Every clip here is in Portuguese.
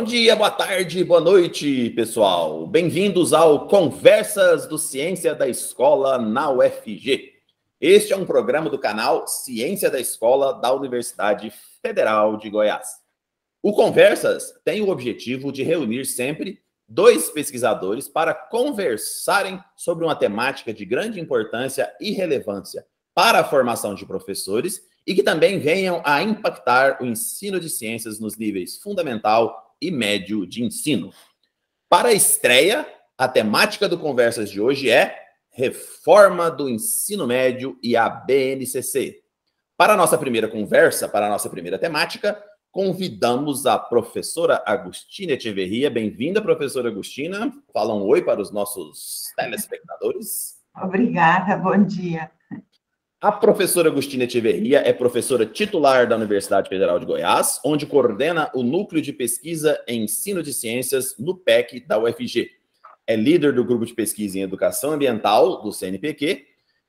Bom dia, boa tarde, boa noite, pessoal. Bem-vindos ao Conversas do Ciência da Escola na UFG. Este é um programa do canal Ciência da Escola da Universidade Federal de Goiás. O Conversas tem o objetivo de reunir sempre dois pesquisadores para conversarem sobre uma temática de grande importância e relevância para a formação de professores e que também venham a impactar o ensino de ciências nos níveis fundamental e médio de ensino. Para a estreia, a temática do Conversas de hoje é Reforma do Ensino Médio e a BNCC. Para a nossa primeira conversa, para a nossa primeira temática, convidamos a professora Agostina Echeverria. Bem-vinda, professora Agostina. Fala um oi para os nossos telespectadores. Obrigada, bom dia. A professora Agostina Echeverria é professora titular da Universidade Federal de Goiás, onde coordena o Núcleo de Pesquisa em Ensino de Ciências no PEC da UFG. É líder do Grupo de Pesquisa em Educação Ambiental do CNPq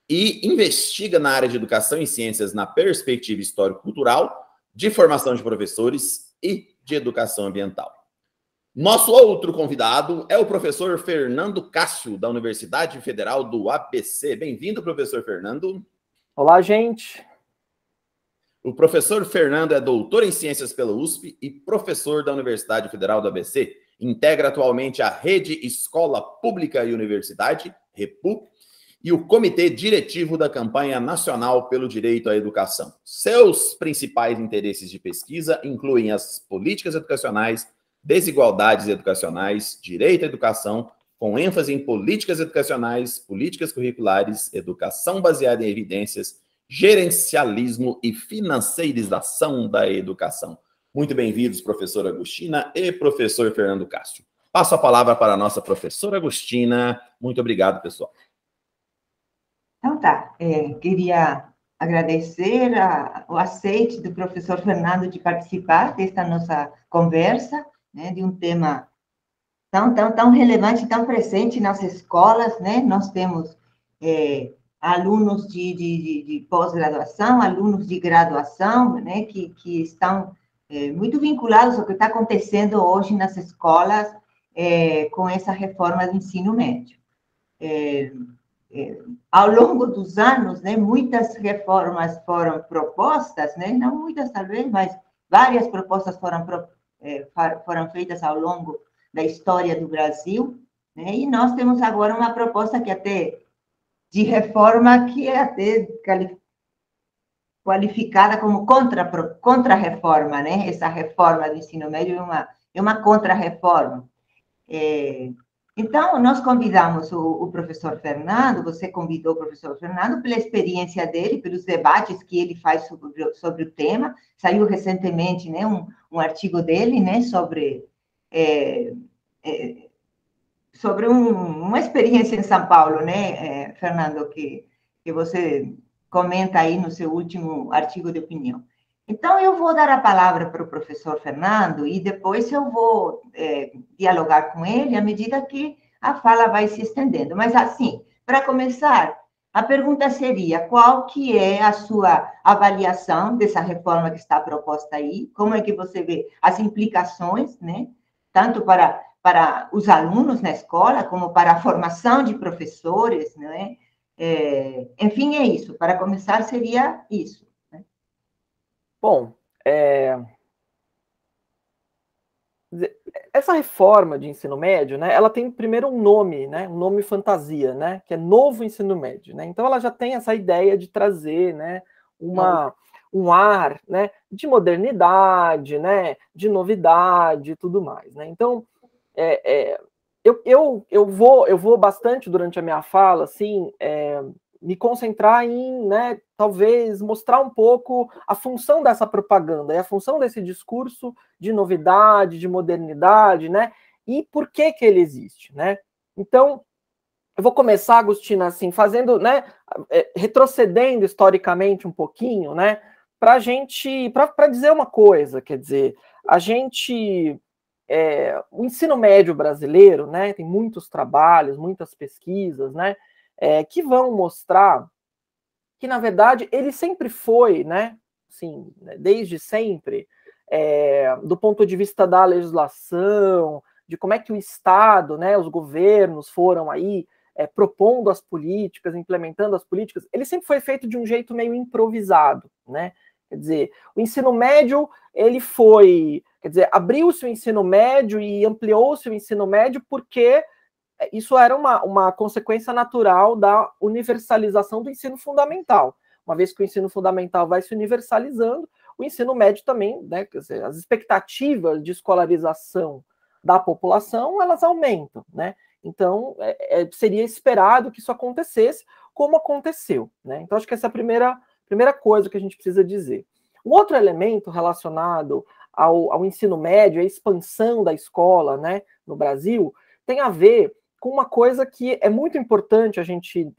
e investiga na área de Educação e Ciências na perspectiva histórico-cultural, de formação de professores e de educação ambiental. Nosso outro convidado é o professor Fernando Cássio, da Universidade Federal do ABC. Bem-vindo, professor Fernando. Olá, gente. O professor Fernando é doutor em Ciências pela USP e professor da Universidade Federal do ABC. Integra atualmente a Rede Escola Pública e Universidade, REPU, e o Comitê Diretivo da Campanha Nacional pelo Direito à Educação. Seus principais interesses de pesquisa incluem as políticas educacionais, desigualdades educacionais, direito à educação, com ênfase em políticas educacionais, políticas curriculares, educação baseada em evidências, gerencialismo e financeirização da educação. Muito bem-vindos, professora Agostina e professor Fernando Cássio. Passo a palavra para a nossa professora Agostina. Muito obrigado, pessoal. Então tá, queria agradecer o aceite do professor Fernando de participar desta nossa conversa, né, de um tema tão relevante, tão presente nas escolas, né? Nós temos alunos de pós-graduação, alunos de graduação, né, que estão muito vinculados ao que está acontecendo hoje nas escolas com essa reforma do ensino médio. Ao longo dos anos, né, muitas reformas foram propostas, né, não muitas talvez, mas várias propostas foram feitas ao longo da história do Brasil, né, e nós temos agora uma proposta que até de reforma que é até qualificada como contra-reforma, né, essa reforma do ensino médio é uma contra-reforma. Então, nós convidamos o professor Fernando, você convidou o professor Fernando pela experiência dele, pelos debates que ele faz sobre o tema. Saiu recentemente, né, um artigo dele, né, sobre uma experiência em São Paulo, né, Fernando, que você comenta aí no seu último artigo de opinião. Então, eu vou dar a palavra para o professor Fernando e depois eu vou dialogar com ele à medida que a fala vai se estendendo. Mas, assim, para começar, a pergunta seria, qual que é a sua avaliação dessa reforma que está proposta aí? Como é que você vê as implicações, né? Tanto para os alunos na escola, como para a formação de professores, né? Enfim, é isso. Para começar, seria isso. Bom, essa reforma de ensino médio, né, ela tem primeiro um nome, né, um nome fantasia, né, que é Novo Ensino Médio, né, então ela já tem essa ideia de trazer, né, um ar, né, de modernidade, né, de novidade e tudo mais, né, então eu vou bastante durante a minha fala, assim, me concentrar em, né, talvez mostrar um pouco a função dessa propaganda e a função desse discurso de novidade, de modernidade, né, e por que ele existe, né. Então, eu vou começar, Agostina, assim, fazendo, né, retrocedendo historicamente um pouquinho, né, para dizer uma coisa, quer dizer, o ensino médio brasileiro, né, tem muitos trabalhos, muitas pesquisas, né, que vão mostrar que, na verdade, ele sempre foi, né, assim, desde sempre, do ponto de vista da legislação, de como é que o Estado, né, os governos foram aí propondo as políticas, implementando as políticas, ele sempre foi feito de um jeito meio improvisado, né? Quer dizer, o ensino médio, ele foi, quer dizer, abriu-se o ensino médio e ampliou-se o ensino médio porque isso era uma consequência natural da universalização do ensino fundamental. Uma vez que o ensino fundamental vai se universalizando, o ensino médio também, né, quer dizer, as expectativas de escolarização da população, elas aumentam, né? Então, seria esperado que isso acontecesse, como aconteceu, né? Então, acho que essa é a primeira coisa que a gente precisa dizer. Um outro elemento relacionado ao ensino médio, a expansão da escola, né, no Brasil, tem a ver com uma coisa que é muito importante a gente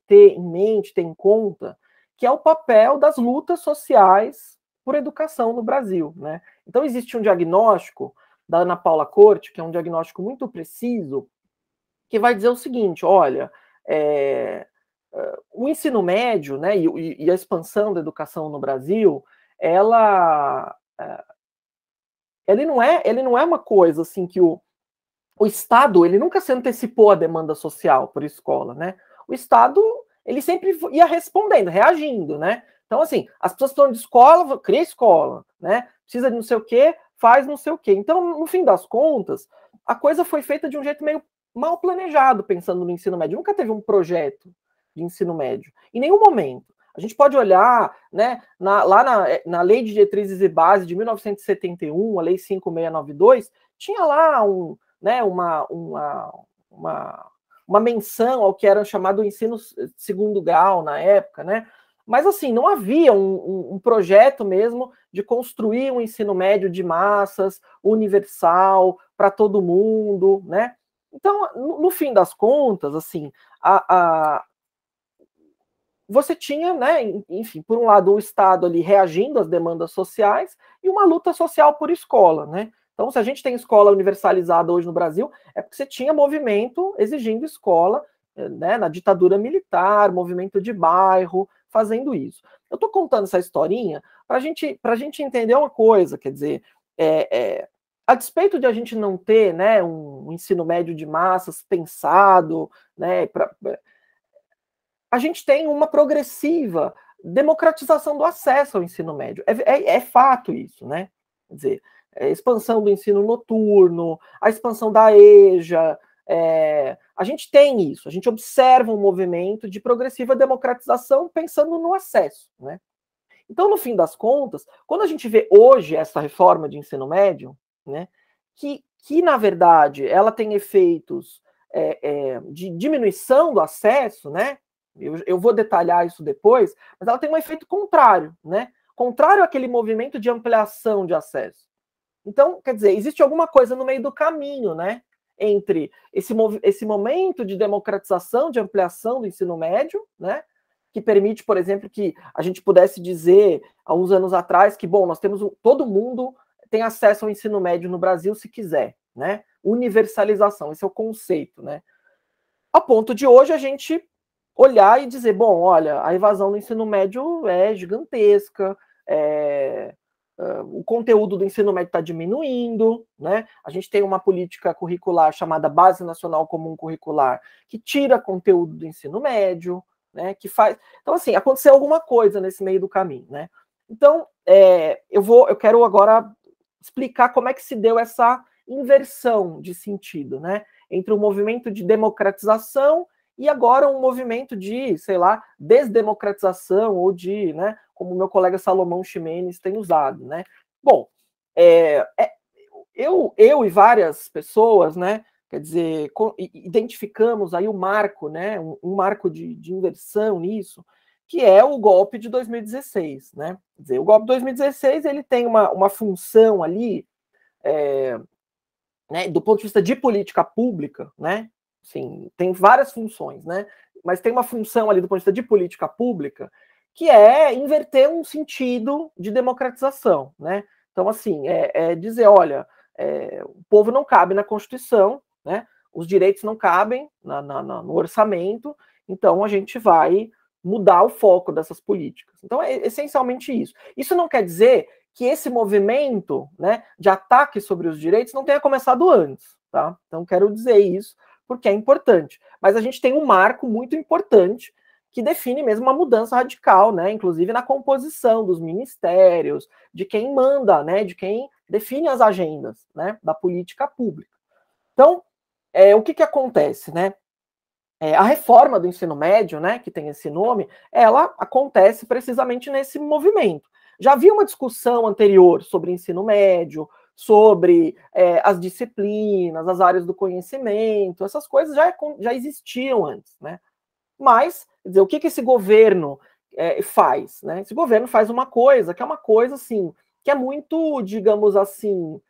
ter em mente, ter em conta, que é o papel das lutas sociais por educação no Brasil, né? Então, existe um diagnóstico da Ana Paula Corte, que é um diagnóstico muito preciso, que vai dizer o seguinte, olha, o ensino médio, né, e a expansão da educação no Brasil, ele não é uma coisa assim que o Estado, ele nunca se antecipou à demanda social por escola, né? O Estado, ele sempre ia respondendo, reagindo, né? Então, assim, as pessoas precisam de escola, cria escola, né? Precisa de não sei o quê, faz não sei o quê. Então, no fim das contas, a coisa foi feita de um jeito meio mal planejado, pensando no ensino médio. Nunca teve um projeto de ensino médio, em nenhum momento. A gente pode olhar, né, na Lei de Diretrizes e Bases de 1971, a Lei 5692, tinha lá uma menção ao que era chamado ensino segundo grau na época, né? Mas, assim, não havia um projeto mesmo de construir um ensino médio de massas, universal, para todo mundo, né? Então, no fim das contas, assim, você tinha, né, enfim, por um lado, o Estado ali reagindo às demandas sociais e uma luta social por escola, né? Então, se a gente tem escola universalizada hoje no Brasil, é porque você tinha movimento exigindo escola, né, na ditadura militar, movimento de bairro, fazendo isso. Eu estou contando essa historinha para a gente entender uma coisa, quer dizer, a despeito de a gente não ter, né, um ensino médio de massas pensado, né, a gente tem uma progressiva democratização do acesso ao ensino médio. É fato isso, né? Quer dizer, a expansão do ensino noturno, a expansão da EJA, a gente tem isso, a gente observa um movimento de progressiva democratização pensando no acesso, né? Então, no fim das contas, quando a gente vê hoje essa reforma de ensino médio, né, que na verdade ela tem efeitos de diminuição do acesso, né? Eu vou detalhar isso depois, mas ela tem um efeito contrário, né? Contrário àquele movimento de ampliação de acesso. Então, quer dizer, existe alguma coisa no meio do caminho, né? Entre esse momento de democratização, de ampliação do ensino médio, né? Que permite, por exemplo, que a gente pudesse dizer, há uns anos atrás, que, bom, nós temos todo mundo tem acesso ao ensino médio no Brasil se quiser, né? Universalização, esse é o conceito, né? A ponto de hoje a gente olhar e dizer, bom, olha, a evasão no ensino médio é gigantesca, o conteúdo do ensino médio está diminuindo, né? A gente tem uma política curricular chamada Base Nacional Comum Curricular, que tira conteúdo do ensino médio, né? Que faz. Então, assim, aconteceu alguma coisa nesse meio do caminho, né? Então, eu quero agora explicar como é que se deu essa inversão de sentido, né? Entre o movimento de democratização e agora um movimento de, sei lá, desdemocratização ou de, né, como o meu colega Salomão Ximenes tem usado, né? Bom, eu e várias pessoas, né, quer dizer, identificamos aí o marco, né, um marco de inversão nisso, que é o golpe de 2016, né? Quer dizer, o golpe de 2016, ele tem uma função ali, né, do ponto de vista de política pública, né? Sim, tem várias funções, né? Mas tem uma função ali do ponto de vista de política pública que é inverter um sentido de democratização, né? Então, assim, dizer, olha, o povo não cabe na Constituição, né? Os direitos não cabem no orçamento, então a gente vai mudar o foco dessas políticas. Então, é essencialmente isso. Isso não quer dizer que esse movimento, né, de ataque sobre os direitos não tenha começado antes, tá? Então, quero dizer isso, porque é importante. Mas a gente tem um marco muito importante que define mesmo uma mudança radical, né, inclusive na composição dos ministérios, de quem manda, né, de quem define as agendas, né, da política pública. Então, o que acontece, né? A reforma do ensino médio, né, que tem esse nome, ela acontece precisamente nesse movimento. Já havia uma discussão anterior sobre ensino médio, sobre as disciplinas, as áreas do conhecimento, essas coisas já existiam antes, né? Mas, quer dizer, o que esse governo faz, né? Esse governo faz uma coisa que é uma coisa, assim, que é muito, digamos assim,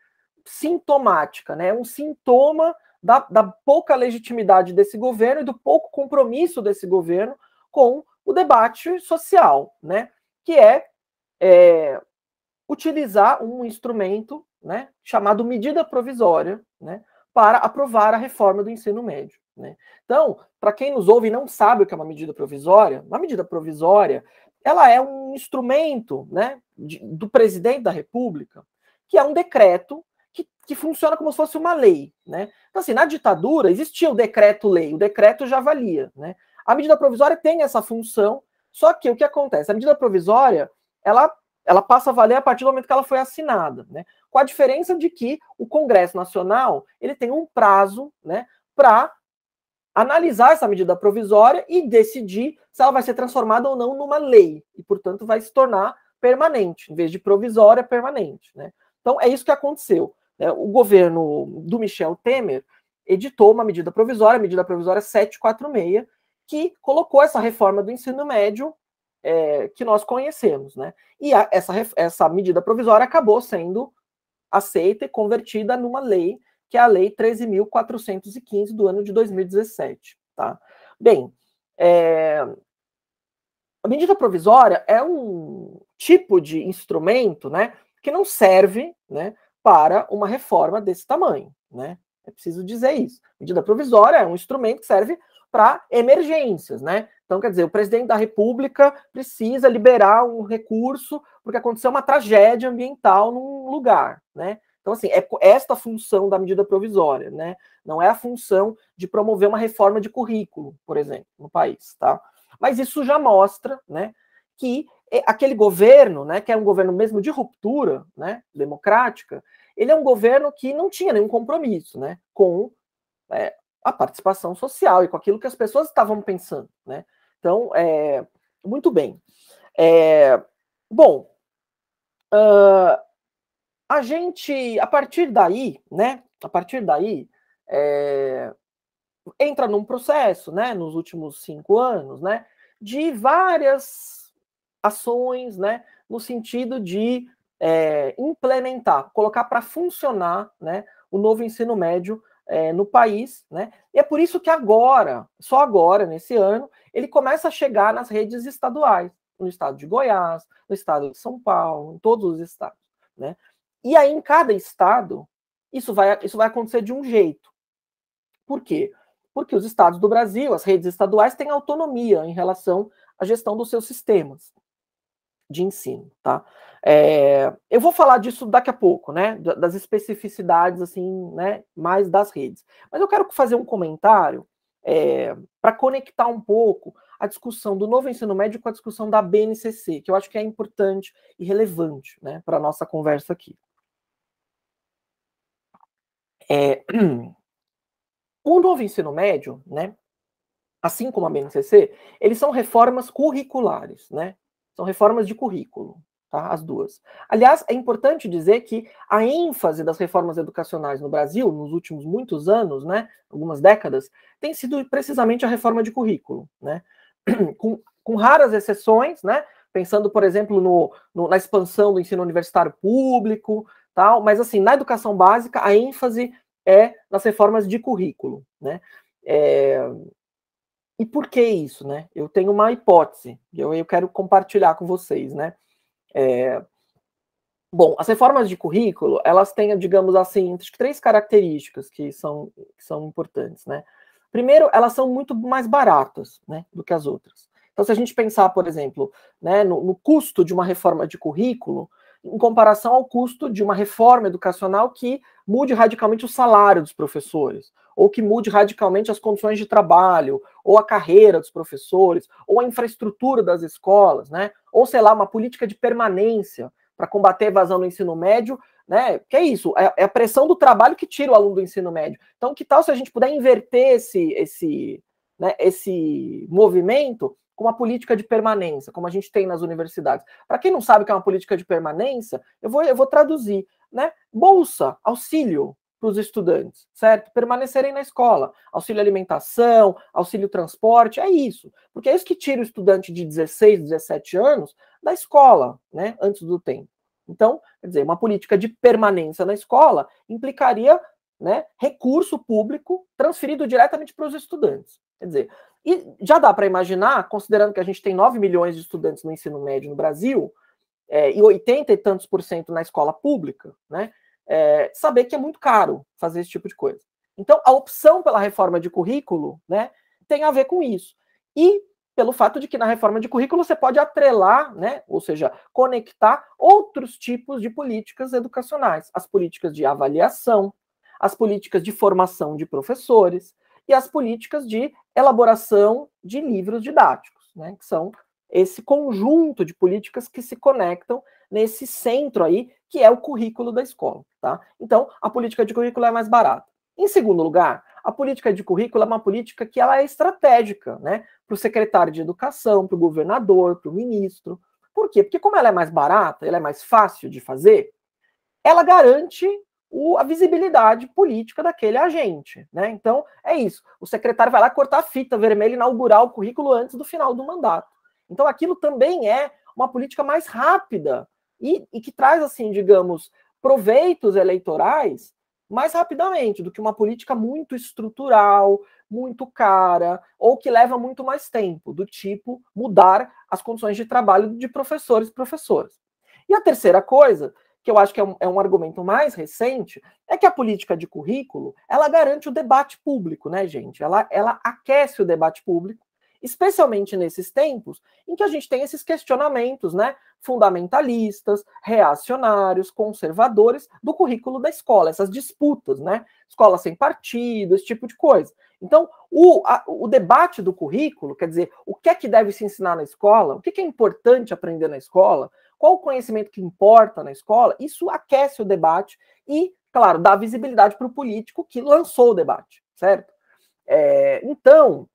sintomática, né? Um sintoma da pouca legitimidade desse governo e do pouco compromisso desse governo com o debate social, né? Que é utilizar um instrumento, né, chamado medida provisória, né, para aprovar a reforma do ensino médio, né? Então, para quem nos ouve e não sabe o que é uma medida provisória ela é um instrumento, né, do presidente da República, que é um decreto que funciona como se fosse uma lei, né? Então, assim, na ditadura existia o decreto-lei, o decreto já valia, né? A medida provisória tem essa função, só que o que acontece? A medida provisória, ela passa a valer a partir do momento que ela foi assinada, né? Com a diferença de que o Congresso Nacional, ele tem um prazo, né, para analisar essa medida provisória e decidir se ela vai ser transformada ou não numa lei, e, portanto, vai se tornar permanente, em vez de provisória, permanente, né? Então, é isso que aconteceu. O governo do Michel Temer editou uma medida provisória, a medida provisória 746, que colocou essa reforma do ensino médio que nós conhecemos, né? E essa medida provisória acabou sendo aceita e convertida numa lei, que é a Lei 13.415 do ano de 2017, tá? Bem, a medida provisória é um tipo de instrumento, né, que não serve, né, para uma reforma desse tamanho, né? É preciso dizer isso. Medida provisória é um instrumento que serve para emergências, né? Então, quer dizer, o presidente da República precisa liberar um recurso porque aconteceu uma tragédia ambiental num lugar, né? Então, assim, é esta a função da medida provisória, né? Não é a função de promover uma reforma de currículo, por exemplo, no país, tá? Mas isso já mostra, né, que aquele governo, né, que é um governo mesmo de ruptura, né, democrática, ele é um governo que não tinha nenhum compromisso, né, com a participação social e com aquilo que as pessoas estavam pensando, né? Então, muito bem. Bom, a gente, a partir daí, né, entra num processo, né, nos últimos 5 anos, né, de várias ações, né, no sentido de implementar, colocar para funcionar, né, o novo ensino médio no país, né? E é por isso que agora, só agora, nesse ano, ele começa a chegar nas redes estaduais, no estado de Goiás, no estado de São Paulo, em todos os estados, né? E aí, em cada estado, isso vai acontecer de um jeito. Por quê? Porque os estados do Brasil, as redes estaduais, têm autonomia em relação à gestão dos seus sistemas de ensino, tá? Eu vou falar disso daqui a pouco, né? Das especificidades, assim, né? Mais das redes. Mas eu quero fazer um comentário para conectar um pouco a discussão do novo ensino médio com a discussão da BNCC, que eu acho que é importante e relevante, né? Para a nossa conversa aqui. O novo ensino médio, né? Assim como a BNCC, eles são reformas curriculares, né? São reformas de currículo, tá? As duas. Aliás, é importante dizer que a ênfase das reformas educacionais no Brasil, nos últimos muitos anos, né, algumas décadas, tem sido precisamente a reforma de currículo, né? Com raras exceções, né? Pensando, por exemplo, na expansão do ensino universitário público, tal, mas assim, na educação básica, a ênfase é nas reformas de currículo, né? E por que isso, né? Eu tenho uma hipótese, e eu quero compartilhar com vocês, né? Bom, as reformas de currículo, elas têm, digamos assim, 3 características que são importantes, né? Primeiro, elas são muito mais baratas, né, do que as outras. Então, se a gente pensar, por exemplo, né, no custo de uma reforma de currículo, em comparação ao custo de uma reforma educacional que mude radicalmente o salário dos professores, ou que mude radicalmente as condições de trabalho, ou a carreira dos professores, ou a infraestrutura das escolas, né? Ou, sei lá, uma política de permanência para combater a evasão no ensino médio, né? Que é isso, é a pressão do trabalho que tira o aluno do ensino médio. Então, que tal se a gente puder inverter esse movimento com uma política de permanência, como a gente tem nas universidades? Para quem não sabe o que é uma política de permanência, eu vou traduzir, né? Bolsa, auxílio para os estudantes, certo? Permanecerem na escola, auxílio alimentação, auxílio transporte, é isso. Porque é isso que tira o estudante de 16, 17 anos da escola, né? Antes do tempo. Então, quer dizer, uma política de permanência na escola implicaria, né, recurso público transferido diretamente para os estudantes. Quer dizer, e já dá para imaginar, considerando que a gente tem 9 milhões de estudantes no ensino médio no Brasil, e 80 e tantos % na escola pública, né, saber que é muito caro fazer esse tipo de coisa. Então, a opção pela reforma de currículo, né, tem a ver com isso. E pelo fato de que na reforma de currículo você pode atrelar, né, ou seja, conectar outros tipos de políticas educacionais, as políticas de avaliação, as políticas de formação de professores e as políticas de elaboração de livros didáticos, né, que são esse conjunto de políticas que se conectam nesse centro aí, que é o currículo da escola, tá? Então, a política de currículo é mais barata. Em segundo lugar, a política de currículo é uma política que ela é estratégica, né? Para o secretário de educação, para o governador, para o ministro. Por quê? Porque como ela é mais barata, ela é mais fácil de fazer, ela garante a visibilidade política daquele agente, né? Então, é isso. O secretário vai lá cortar a fita vermelha e inaugurar o currículo antes do final do mandato. Então, aquilo também é uma política mais rápida e que traz, assim, digamos, proveitos eleitorais mais rapidamente do que uma política muito estrutural, muito cara, ou que leva muito mais tempo, do tipo mudar as condições de trabalho de professores e professoras. E a terceira coisa, que eu acho que é um argumento mais recente, é que a política de currículo, ela garante o debate público, né, gente? Ela aquece o debate público, especialmente nesses tempos em que a gente tem esses questionamentos, né, fundamentalistas, reacionários, conservadores do currículo da escola, essas disputas, né, escola sem partido, esse tipo de coisa. Então, o debate do currículo, quer dizer, o que é que deve se ensinar na escola, o que é importante aprender na escola, qual o conhecimento que importa na escola, isso aquece o debate e, claro, dá visibilidade para o político que lançou o debate, certo? Então,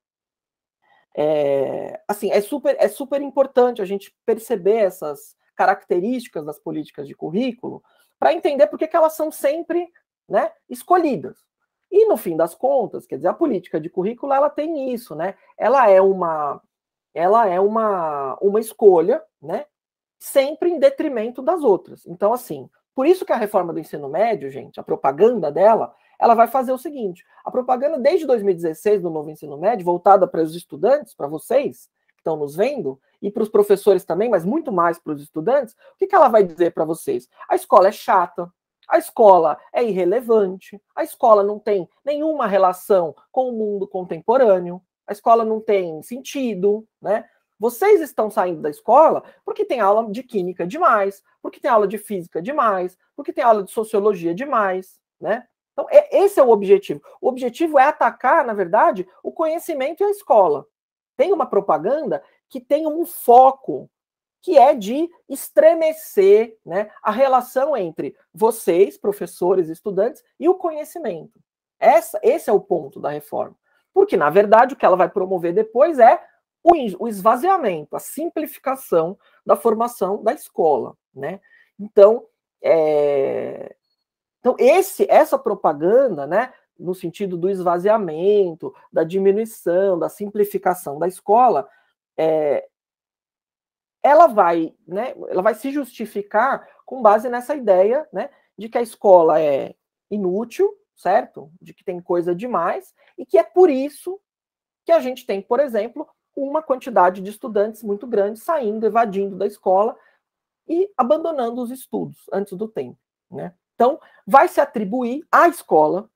assim, é super importante a gente perceber essas características das políticas de currículo para entender por que elas são sempre, né, escolhidas. E, no fim das contas, quer dizer, a política de currículo, ela tem isso, né? Ela é uma escolha, né, sempre em detrimento das outras. Então, assim, por isso que a reforma do ensino médio, gente, a propaganda dela, ela vai fazer o seguinte: a propaganda desde 2016 do novo ensino médio, voltada para os estudantes, para vocês que estão nos vendo, e para os professores também, mas muito mais para os estudantes, o que ela vai dizer para vocês? A escola é chata, a escola é irrelevante, a escola não tem nenhuma relação com o mundo contemporâneo, a escola não tem sentido, né? Vocês estão saindo da escola porque tem aula de química demais, porque tem aula de física demais, porque tem aula de sociologia demais, né? Então, esse é o objetivo. O objetivo é atacar, na verdade, o conhecimento e a escola. Tem uma propaganda que tem um foco, que é de estremecer, né, a relação entre vocês, professores e estudantes, e o conhecimento. Esse é o ponto da reforma. Porque, na verdade, o que ela vai promover depois é o esvaziamento, a simplificação da formação da escola, né? Então, essa propaganda, né, no sentido do esvaziamento, da diminuição, da simplificação da escola, ela vai se justificar com base nessa ideia, né, de que a escola é inútil, certo? De que tem coisa demais, e que é por isso que a gente tem, por exemplo, uma quantidade de estudantes muito grande saindo, evadindo da escola e abandonando os estudos antes do tempo, né? Então, vai se atribuir à escola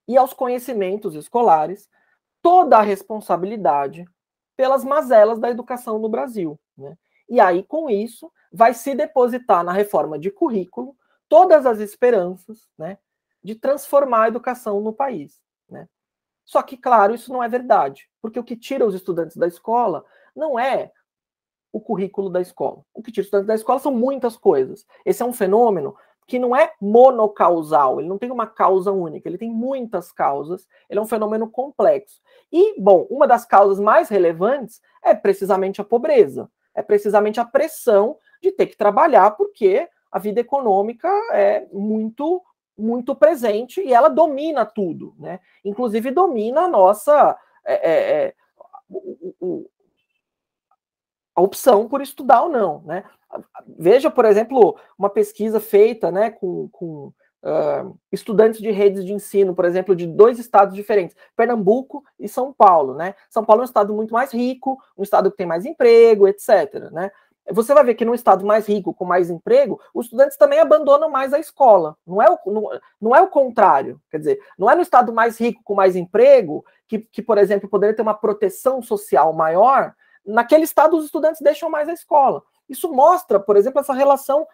e aos conhecimentos escolares toda a responsabilidade pelas mazelas da educação no Brasil, né? E aí, com isso, vai se depositar na reforma de currículo todas as esperanças, né, de transformar a educação no país, né? Só que, claro, isso não é verdade, porque o que tira os estudantes da escola não é o currículo da escola. O que tira os estudantes da escola são muitas coisas. Esse é um fenômeno que não é monocausal, ele não tem uma causa única, ele tem muitas causas, ele é um fenômeno complexo. E, bom, uma das causas mais relevantes é precisamente a pobreza, é precisamente a pressão de ter que trabalhar, porque a vida econômica é muito presente e ela domina tudo, né? Inclusive domina a nossa a opção por estudar ou não, né? Veja, por exemplo, uma pesquisa feita, né, com estudantes de redes de ensino, por exemplo, de 2 estados diferentes, Pernambuco e São Paulo, né? São Paulo é um estado muito mais rico, um estado que tem mais emprego, etc., né? Você vai ver que num estado mais rico, com mais emprego, os estudantes também abandonam mais a escola. Não é o contrário. Quer dizer, não é no estado mais rico, com mais emprego, que por exemplo, poderia ter uma proteção social maior. Naquele estado, os estudantes deixam mais a escola. Isso mostra, por exemplo, essa relação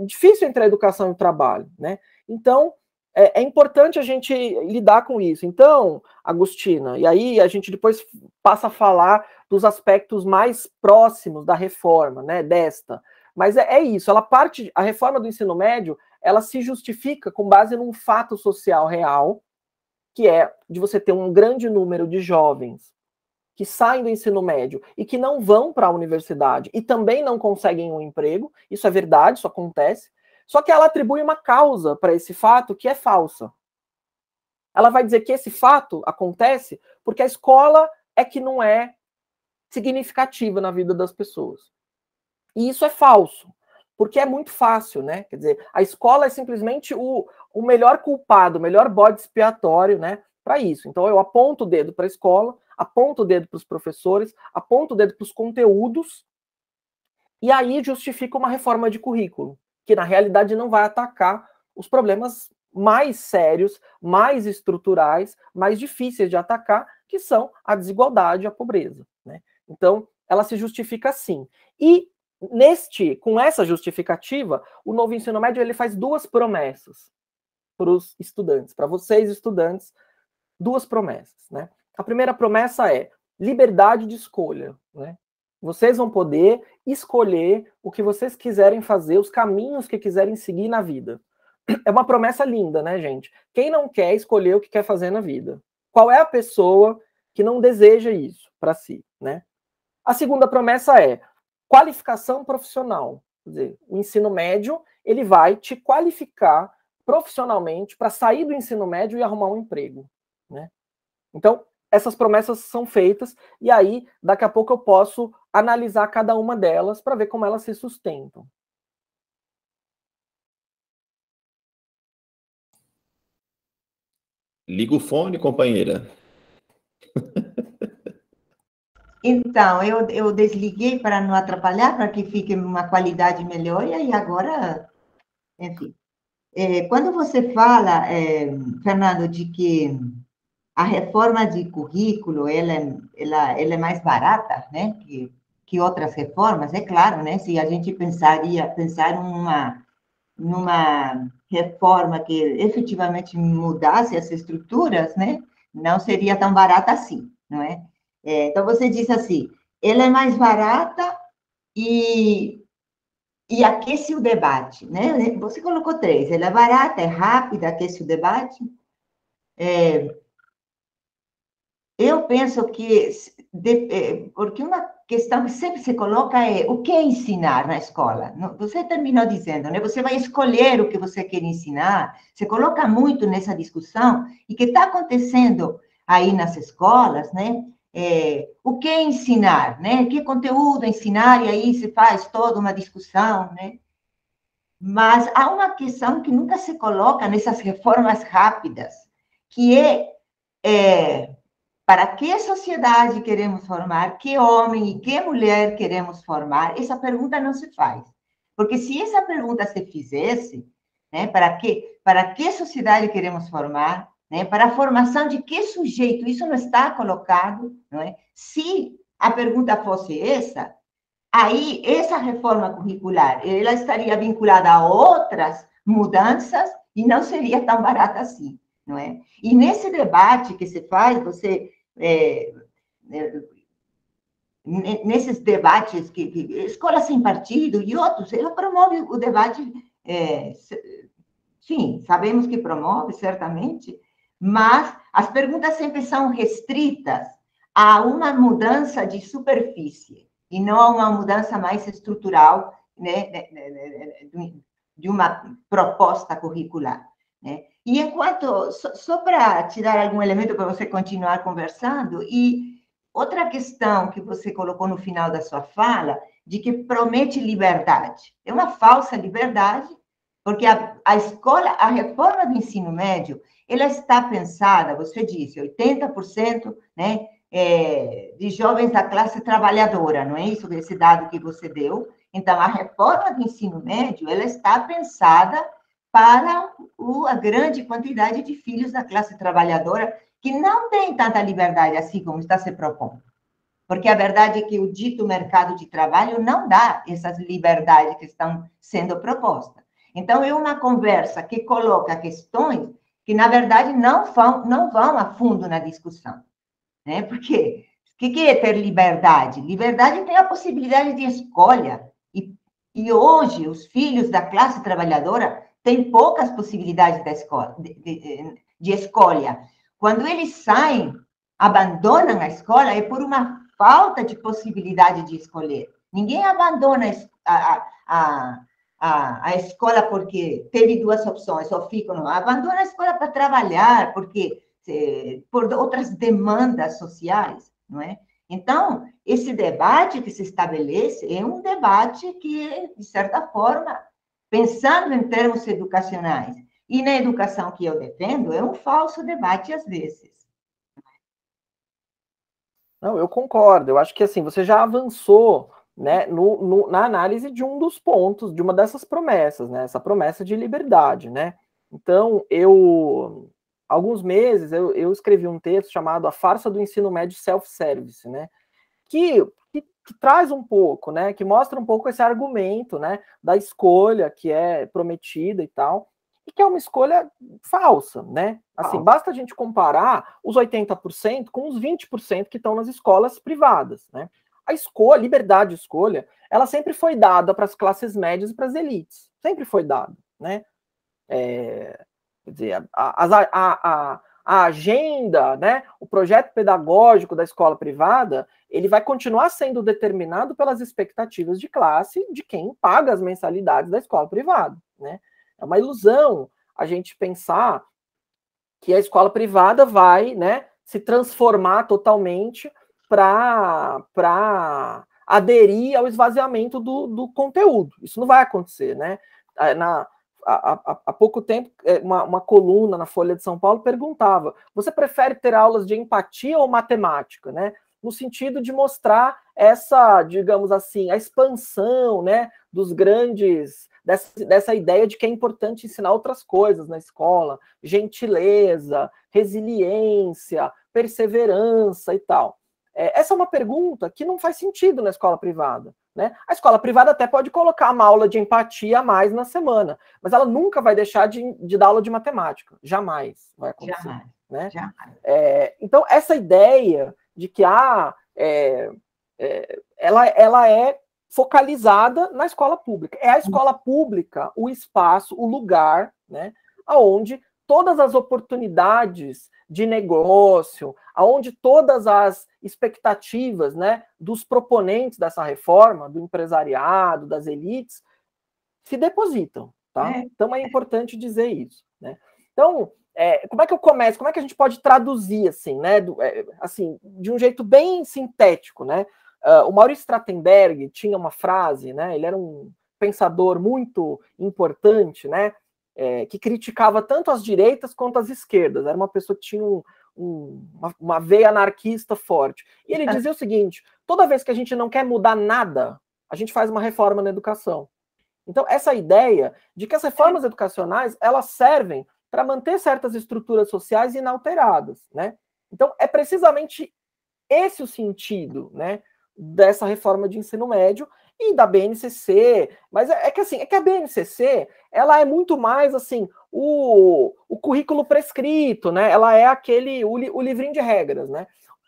difícil entre a educação e o trabalho, né? Então, é importante a gente lidar com isso. Então, Agostina, e aí a gente depois passa a falar dos aspectos mais próximos da reforma, né, desta. Mas é isso, a reforma do ensino médio, ela se justifica com base num fato social real, que é de você ter um grande número de jovens que saem do ensino médio e que não vão para a universidade e também não conseguem um emprego. Isso é verdade, isso acontece. Só que ela atribui uma causa para esse fato que é falsa. Ela vai dizer que esse fato acontece porque a escola é que não é significativa na vida das pessoas. E isso é falso, porque é muito fácil, né? Quer dizer, a escola é simplesmente o melhor culpado, o melhor bode expiatório, né, para isso. Então eu aponto o dedo para a escola, aponto o dedo para os professores, aponto o dedo para os conteúdos, e aí justifica uma reforma de currículo, que na realidade não vai atacar os problemas mais sérios, mais estruturais, mais difíceis de atacar, que são a desigualdade e a pobreza, né? Então, ela se justifica assim. E com essa justificativa, o novo ensino médio ele faz 2 promessas para os estudantes, para vocês estudantes, 2 promessas, né? A primeira promessa é liberdade de escolha, né? Vocês vão poder escolher o que vocês quiserem fazer, os caminhos que quiserem seguir na vida. É uma promessa linda, né, gente? Quem não quer escolher o que quer fazer na vida? Qual é a pessoa que não deseja isso para si, né? A segunda promessa é qualificação profissional. Quer dizer, o ensino médio, ele vai te qualificar profissionalmente para sair do ensino médio e arrumar um emprego, né? Então, essas promessas são feitas e aí, daqui a pouco eu posso analisar cada uma delas para ver como elas se sustentam. Liga o fone, companheira. Então, eu desliguei para não atrapalhar, para que fique uma qualidade melhor, e aí agora, enfim. Quando você fala, Fernando, de que a reforma de currículo, ela é mais barata, né, que outras reformas, é claro, né, se a gente pensar numa reforma que efetivamente mudasse as estruturas, né, não seria tão barata assim, não é? Então, você diz assim, ela é mais barata e aquece o debate, né? Você colocou 3, ela é barata, é rápida, aquece o debate. Eu penso que, porque uma questão que sempre se coloca é o que ensinar na escola. Você terminou dizendo, né? Você vai escolher o que você quer ensinar, se coloca muito nessa discussão, e que está acontecendo aí nas escolas, né? O que ensinar, né? Que conteúdo ensinar, e aí se faz toda uma discussão, né? Mas há uma questão que nunca se coloca nessas reformas rápidas, que para que sociedade queremos formar, que homem e que mulher queremos formar, essa pergunta não se faz. Porque se essa pergunta se fizesse, né, para que sociedade queremos formar, né, para a formação de que sujeito, isso não está colocado, não é? Se a pergunta fosse essa, aí essa reforma curricular, ela estaria vinculada a outras mudanças e não seria tão barata assim, não é? E nesse debate que se faz, você... nesses debates que Escola Sem Partido e outros, ela promove o debate, sim, sabemos que promove, certamente, mas as perguntas sempre são restritas a uma mudança de superfície e não a uma mudança mais estrutural, né, de uma proposta curricular, né? E enquanto, só para tirar algum elemento para você continuar conversando, e outra questão que você colocou no final da sua fala, de que promete liberdade. É uma falsa liberdade, porque a escola, a reforma do ensino médio, ela está pensada, você disse, 80%, né, de jovens da classe trabalhadora, não é isso? Esse dado que você deu. Então, a reforma do ensino médio, ela está pensada para a grande quantidade de filhos da classe trabalhadora que não tem tanta liberdade assim como está se propondo. Porque a verdade é que o dito mercado de trabalho não dá essas liberdades que estão sendo propostas. Então, é uma conversa que coloca questões que, na verdade, não vão a fundo na discussão, né? Porque o que é ter liberdade? Liberdade tem a possibilidade de escolha. E hoje, os filhos da classe trabalhadora têm poucas possibilidades de escolha. Quando eles saem, abandonam a escola, é por uma falta de possibilidade de escolher. Ninguém abandona a escola porque teve duas opções, ou fica ou não. Abandona a escola para trabalhar, porque por outras demandas sociais, não é? Então, esse debate que se estabelece é um debate que, de certa forma, pensando em termos educacionais e na educação que eu defendo, é um falso debate às vezes. Não, eu concordo. Eu acho que assim, você já avançou, né, na análise de um dos pontos, de uma dessas promessas, né? Essa promessa de liberdade, né? Então, alguns meses, eu escrevi um texto chamado A Farsa do Ensino Médio Self-Service, né? Que traz um pouco, né? Que mostra um pouco esse argumento, né? Da escolha que é prometida e tal, e que é uma escolha falsa, né? Assim, basta a gente comparar os 80% com os 20% que estão nas escolas privadas, né? A escolha, liberdade de escolha, ela sempre foi dada para as classes médias e para as elites. Sempre foi dada, né? Quer dizer, a agenda, né, o projeto pedagógico da escola privada, ele vai continuar sendo determinado pelas expectativas de classe de quem paga as mensalidades da escola privada, né? É uma ilusão a gente pensar que a escola privada vai, né, se transformar totalmente para aderir ao esvaziamento do conteúdo. Isso não vai acontecer, né? Há pouco tempo, uma coluna na Folha de São Paulo perguntava: você prefere ter aulas de empatia ou matemática, né? No sentido de mostrar essa, digamos assim, a expansão, né, dos grandes, dessa ideia de que é importante ensinar outras coisas na escola, gentileza, resiliência, perseverança e tal. Essa é uma pergunta que não faz sentido na escola privada, né? A escola privada até pode colocar uma aula de empatia a mais na semana, mas ela nunca vai deixar de dar aula de matemática. Jamais vai acontecer. Jamais, né? Jamais. Então, essa ideia de que ela é focalizada na escola pública. É a escola pública o espaço, o lugar, né, onde todas as oportunidades de negócio, aonde todas as expectativas, né, dos proponentes dessa reforma, do empresariado, das elites, se depositam, tá? Então é importante dizer isso, né? Então, como é que eu começo? Como é que a gente pode traduzir assim, né, assim, de um jeito bem sintético, né? O Maurício Strattenberg tinha uma frase, né? Ele era um pensador muito importante, né? Que criticava tanto as direitas quanto as esquerdas. Era uma pessoa que tinha uma veia anarquista forte. E ele dizia o seguinte: toda vez que a gente não quer mudar nada, a gente faz uma reforma na educação. Então, essa ideia de que as reformas educacionais, elas servem para manter certas estruturas sociais inalteradas, né? Então, é precisamente esse o sentido, né, dessa reforma de ensino médio, e da BNCC, mas é que a BNCC, ela é muito mais, assim, o currículo prescrito, né? Ela é o livrinho de regras, né?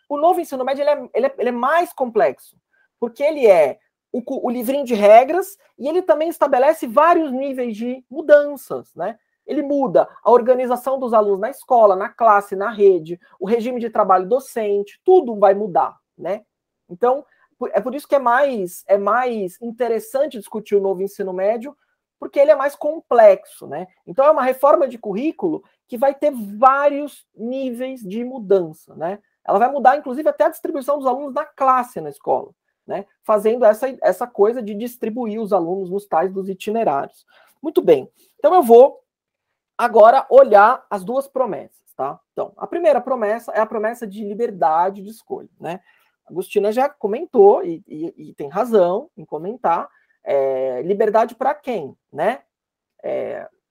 O novo ensino médio, ele é mais complexo, porque ele é o livrinho de regras e ele também estabelece vários níveis de mudanças, né? Ele muda a organização dos alunos na escola, na classe, na rede, o regime de trabalho docente, tudo vai mudar, né? Então, é por isso que é mais interessante discutir o novo ensino médio, porque ele é mais complexo, né? Então, é uma reforma de currículo que vai ter vários níveis de mudança, né? Ela vai mudar, inclusive, até a distribuição dos alunos na classe na escola, né? Fazendo essa coisa de distribuir os alunos nos tais dos itinerários. Muito bem. Então, eu vou agora olhar as duas promessas, tá? Então, a primeira promessa é a promessa de liberdade de escolha, né? A Agostina já comentou, e tem razão em comentar, liberdade para quem, né?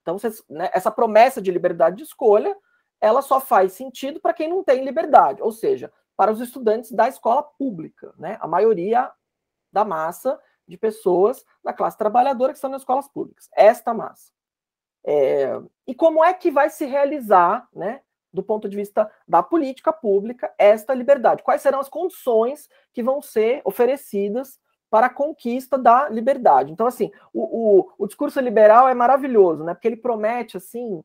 Então, né, essa promessa de liberdade de escolha, ela só faz sentido para quem não tem liberdade, ou seja, para os estudantes da escola pública, né? A maioria da massa de pessoas da classe trabalhadora que estão nas escolas públicas, esta massa. E como é que vai se realizar, né, do ponto de vista da política pública, esta liberdade? Quais serão as condições que vão ser oferecidas para a conquista da liberdade? Então, assim, o discurso liberal é maravilhoso, né, porque ele promete, assim,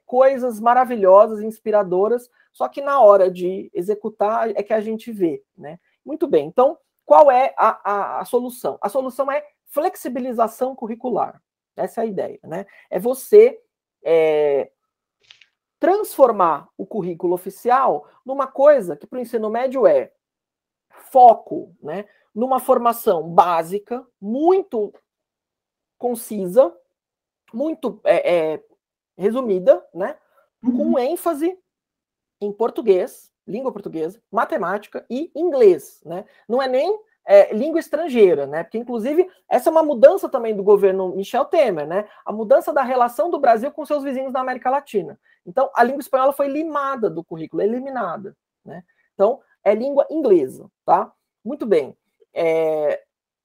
coisas maravilhosas, inspiradoras, só que na hora de executar é que a gente vê, né? Muito bem, então, qual é a solução? A solução é flexibilização curricular. Essa é a ideia, né? É você transformar o currículo oficial numa coisa que para o ensino médio é foco, né? Numa formação básica, muito concisa, muito resumida, né? Com ênfase em português, língua portuguesa, matemática e inglês, né? Não é nem língua estrangeira, né? Porque, inclusive, essa é uma mudança também do governo Michel Temer, né? A mudança da relação do Brasil com seus vizinhos da América Latina. Então, a língua espanhola foi limada do currículo, eliminada, né? Então, é língua inglesa, tá? Muito bem.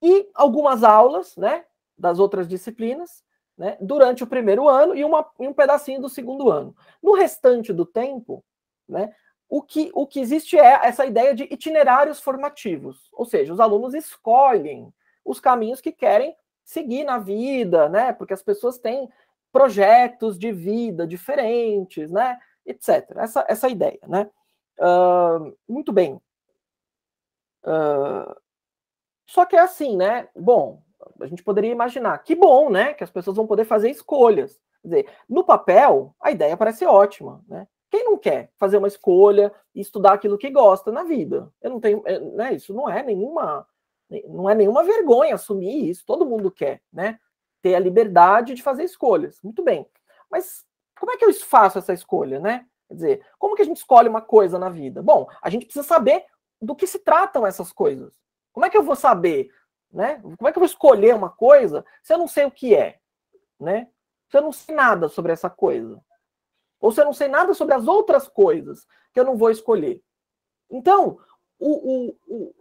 E algumas aulas, né? Das outras disciplinas, né? Durante o primeiro ano e um pedacinho do segundo ano. No restante do tempo, né? O que existe é essa ideia de itinerários formativos, ou seja, os alunos escolhem os caminhos que querem seguir na vida, né? Porque as pessoas têm projetos de vida diferentes, né? Etc. Essa ideia, né? Muito bem. Só que é assim, né? Bom, a gente poderia imaginar que bom, né? Que as pessoas vão poder fazer escolhas. Quer dizer, no papel, a ideia parece ótima, né? Quem não quer fazer uma escolha e estudar aquilo que gosta na vida? Eu não tenho, né? Isso não é nenhuma vergonha assumir isso. Todo mundo quer, né? Ter a liberdade de fazer escolhas. Muito bem. Mas como é que eu faço essa escolha, né? Quer dizer, como que a gente escolhe uma coisa na vida? Bom, a gente precisa saber do que se tratam essas coisas. Como é que eu vou saber, né? Como é que eu vou escolher uma coisa se eu não sei o que é, né? Se eu não sei nada sobre essa coisa? Ou se eu não sei nada sobre as outras coisas que eu não vou escolher. Então,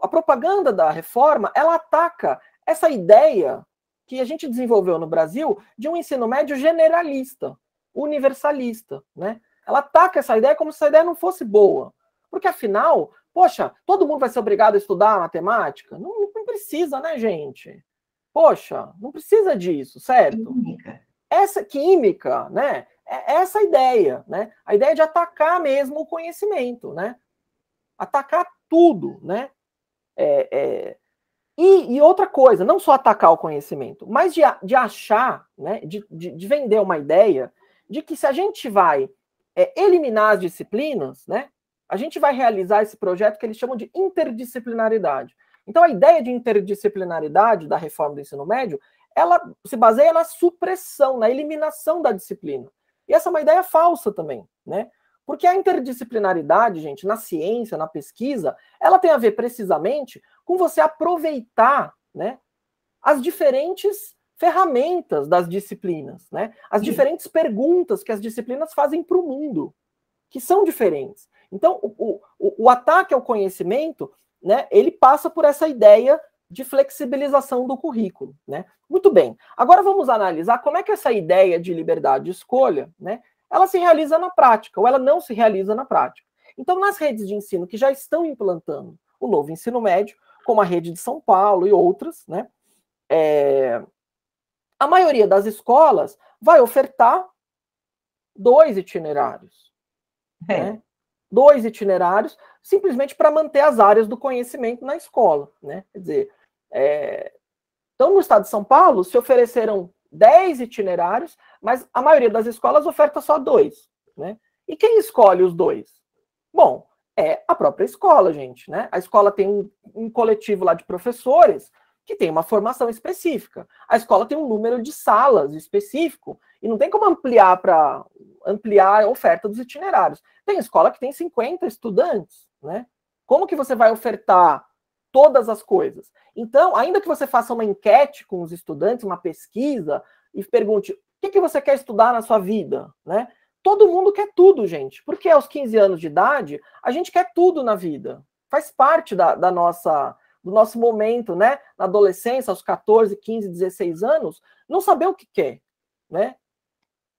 a propaganda da reforma, ela ataca essa ideia que a gente desenvolveu no Brasil de um ensino médio generalista, universalista, né? Ela ataca essa ideia como se essa ideia não fosse boa. Porque, afinal, poxa, todo mundo vai ser obrigado a estudar matemática? Não precisa, né, gente? Poxa, não precisa disso, certo? Essa química, né? É essa a ideia, né? A ideia de atacar mesmo o conhecimento, né? Atacar tudo, né? E outra coisa, não só atacar o conhecimento, mas de achar, né? De vender uma ideia de que se a gente vai eliminar as disciplinas, né? A gente vai realizar esse projeto que eles chamam de interdisciplinaridade. Então, a ideia de interdisciplinaridade da reforma do ensino médio, ela se baseia na supressão, na eliminação da disciplina. E essa é uma ideia falsa também, né? Porque a interdisciplinaridade, gente, na ciência, na pesquisa, ela tem a ver precisamente com você aproveitar, né, as diferentes ferramentas das disciplinas, né? As diferentes perguntas que as disciplinas fazem para o mundo, que são diferentes. Então, o ataque ao conhecimento, né, ele passa por essa ideia de flexibilização do currículo, né? Muito bem. Agora vamos analisar como é que essa ideia de liberdade de escolha, né, ela se realiza na prática, ou ela não se realiza na prática. Então, nas redes de ensino que já estão implantando o novo ensino médio, como a rede de São Paulo e outras, né, a maioria das escolas vai ofertar 2 itinerários. Né? 2 itinerários, simplesmente para manter as áreas do conhecimento na escola. Né? Quer dizer, então, no estado de São Paulo, se ofereceram 10 itinerários, mas a maioria das escolas oferta só 2. Né? E quem escolhe os 2? Bom, é a própria escola, gente. Né? A escola tem um coletivo lá de professores que tem uma formação específica. A escola tem um número de salas específico e não tem como ampliar a oferta dos itinerários. Tem escola que tem 50 estudantes, né? Como que você vai ofertar todas as coisas? Então, ainda que você faça uma enquete com os estudantes, uma pesquisa, e pergunte, o que você quer estudar na sua vida? Né? Todo mundo quer tudo, gente. Porque aos 15 anos de idade, a gente quer tudo na vida. Faz parte do nosso momento, né? Na adolescência, aos 14, 15, 16 anos, não saber o que quer, né?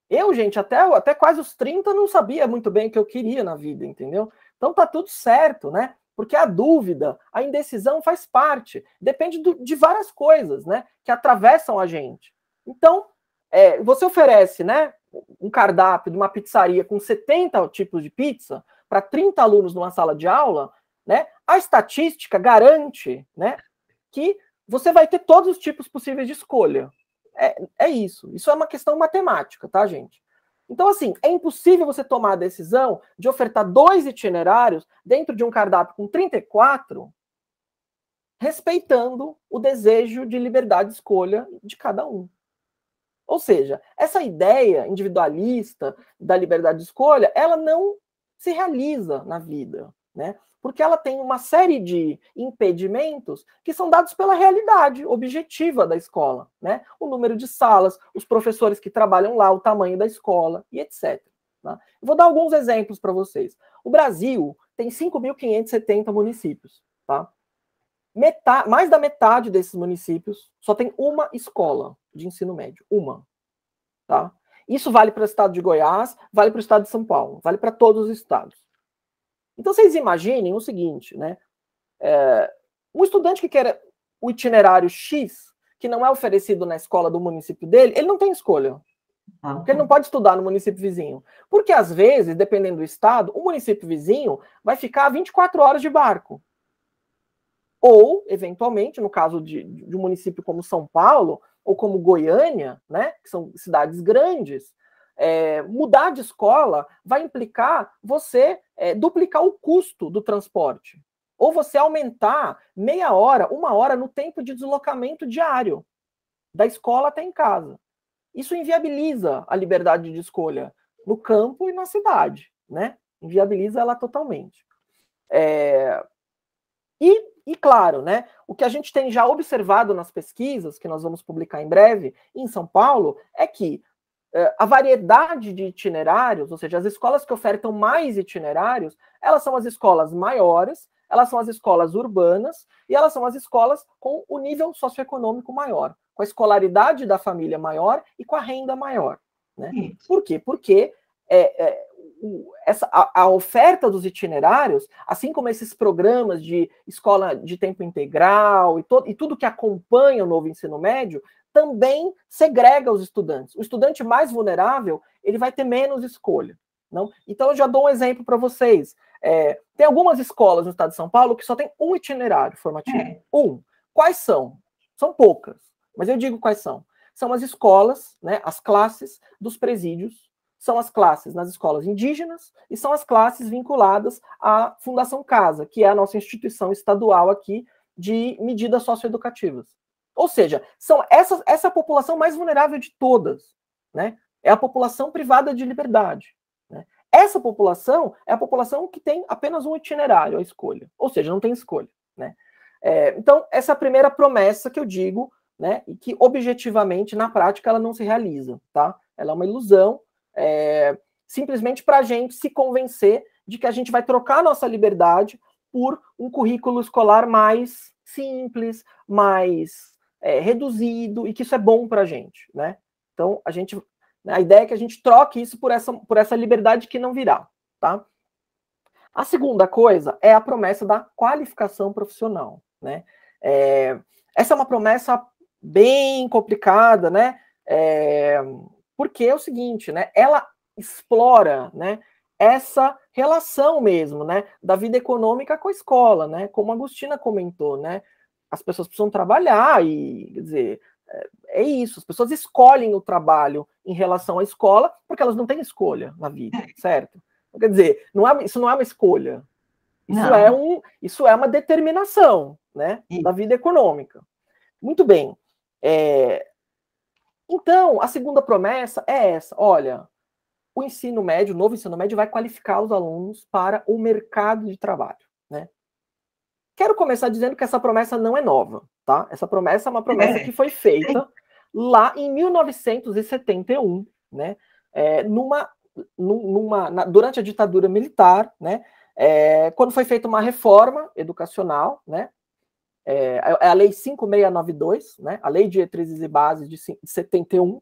Eu, gente, até quase os 30 não sabia muito bem o que eu queria na vida, entendeu? Então tá tudo certo, né? Porque a dúvida, a indecisão faz parte, depende de várias coisas, né? Que atravessam a gente. Então, você oferece, né? Um cardápio de uma pizzaria com 70 tipos de pizza para 30 alunos numa sala de aula, né? A estatística garante, né, que você vai ter todos os tipos possíveis de escolha. É isso. Isso é uma questão matemática, tá, gente? Então, assim, é impossível você tomar a decisão de ofertar 2 itinerários dentro de um cardápio com 34, respeitando o desejo de liberdade de escolha de cada um. Ou seja, essa ideia individualista da liberdade de escolha, ela não se realiza na vida, né? Porque ela tem uma série de impedimentos que são dados pela realidade objetiva da escola, né? O número de salas, os professores que trabalham lá, o tamanho da escola e etc. Tá? Vou dar alguns exemplos para vocês. O Brasil tem 5.570 municípios, tá? Mais da metade desses municípios só tem uma escola de ensino médio, uma, tá? Isso vale para o estado de Goiás, vale para o estado de São Paulo, vale para todos os estados. Então, vocês imaginem o seguinte, né? Um estudante que quer o itinerário X, que não é oferecido na escola do município dele, ele não tem escolha. Porque ele não pode estudar no município vizinho. Porque, às vezes, dependendo do estado, o município vizinho vai ficar 24 horas de barco. Ou, eventualmente, no caso de um município como São Paulo, ou como Goiânia, né, que são cidades grandes, mudar de escola vai implicar você duplicar o custo do transporte. Ou você aumentar meia hora, 1 hora no tempo de deslocamento diário da escola até em casa. Isso inviabiliza a liberdade de escolha no campo e na cidade, né? Inviabiliza ela totalmente. E claro, né, o que a gente tem já observado nas pesquisas, que nós vamos publicar em breve, em São Paulo, é que a variedade de itinerários, ou seja, as escolas que ofertam mais itinerários, elas são as escolas maiores, elas são as escolas urbanas e elas são as escolas com o nível socioeconômico maior, com a escolaridade da família maior e com a renda maior. Né? Por quê? Porque a oferta dos itinerários, assim como esses programas de escola de tempo integral e tudo que acompanha o novo ensino médio, também segrega os estudantes. O estudante mais vulnerável, ele vai ter menos escolha. Não? Então, eu já dou um exemplo para vocês. Tem algumas escolas no estado de São Paulo que só tem um itinerário formativo. Quais são? São poucas, mas eu digo quais são. São as escolas, né, as classes dos presídios, são as classes nas escolas indígenas e são as classes vinculadas à Fundação Casa, que é a nossa instituição estadual aqui de medidas socioeducativas. Ou seja, são essa é a população mais vulnerável de todas, né? É a população privada de liberdade. Né? Essa população é a população que tem apenas um itinerário à escolha, ou seja, não tem escolha. Né? Então, essa é a primeira promessa que eu digo, né, e que objetivamente, na prática, ela não se realiza. Tá? Ela é uma ilusão, simplesmente para a gente se convencer de que a gente vai trocar a nossa liberdade por um currículo escolar mais simples, mais reduzido, e que isso é bom para a gente, né? Então, a ideia é que a gente troque isso por essa liberdade que não virá, tá? A segunda coisa é a promessa da qualificação profissional, né? Essa é uma promessa bem complicada, né? Porque é o seguinte, né? Ela explora, né, essa relação mesmo, né, da vida econômica com a escola, né? Como a Agostina comentou, né? As pessoas precisam trabalhar e, quer dizer, é isso. As pessoas escolhem o trabalho em relação à escola porque elas não têm escolha na vida, certo? Quer dizer, isso não é uma escolha. Isso é uma determinação, né, da vida econômica. Muito bem. Então, a segunda promessa é essa. Olha, o novo ensino médio vai qualificar os alunos para o mercado de trabalho, né? Quero começar dizendo que essa promessa não é nova, tá? Essa promessa é uma promessa que foi feita lá em 1971, né? Durante a ditadura militar, né? Quando foi feita uma reforma educacional, né? A Lei 5692, né? A Lei de Diretrizes e Bases de 71,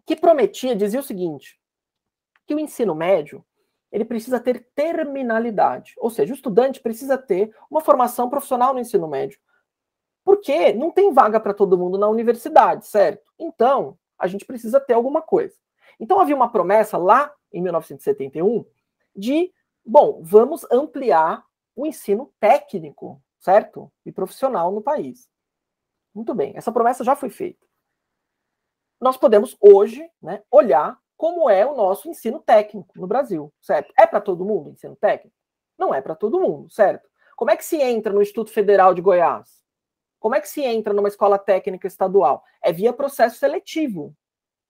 que dizia o seguinte, que o ensino médio ele precisa ter terminalidade, ou seja, o estudante precisa ter uma formação profissional no ensino médio, porque não tem vaga para todo mundo na universidade, certo? Então, a gente precisa ter alguma coisa. Então, havia uma promessa lá em 1971 de, vamos ampliar o ensino técnico, certo? E profissional no país. Muito bem, essa promessa já foi feita. Nós podemos hoje, né, olhar como é o nosso ensino técnico no Brasil, certo? É para todo mundo o ensino técnico? Não é para todo mundo, certo? Como é que se entra no Instituto Federal de Goiás? Como é que se entra numa escola técnica estadual? É via processo seletivo.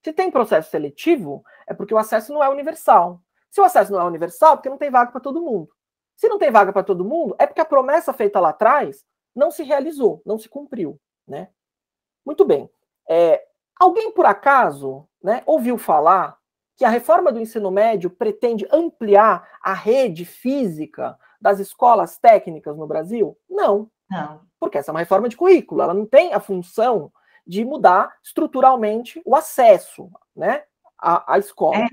Se tem processo seletivo, é porque o acesso não é universal. Se o acesso não é universal, é porque não tem vaga para todo mundo. Se não tem vaga para todo mundo, é porque a promessa feita lá atrás não se realizou, não se cumpriu, né? Muito bem. Alguém, por acaso, né, ouviu falar que a reforma do ensino médio pretende ampliar a rede física das escolas técnicas no Brasil? Não. Não. Porque essa é uma reforma de currículo, ela não tem a função de mudar estruturalmente o acesso, né, à escola.